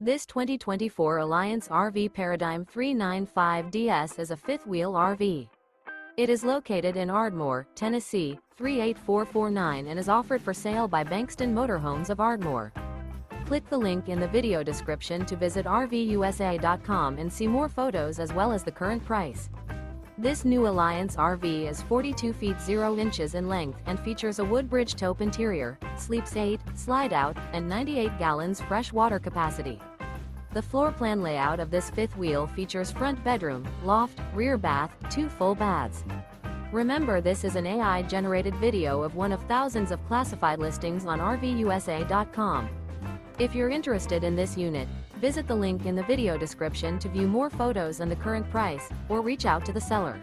This 2024 Alliance RV Paradigm 395DS is a fifth-wheel RV. It is located in Ardmore, Tennessee, 38449 and is offered for sale by Bankston Motorhomes of Ardmore. Click the link in the video description to visit RVUSA.com and see more photos as well as the current price. This new Alliance RV is 42 feet 0 inches in length and features a WOODBRIDGE TAUPE interior, sleeps 8, slide-out, and 98 gallons fresh water capacity. The floor plan layout of this fifth wheel features front bedroom, loft, rear bath, 2 full baths. Remember, this is an AI-generated video of one of thousands of classified listings on RVUSA.com. If you're interested in this unit, visit the link in the video description to view more photos and the current price, or reach out to the seller.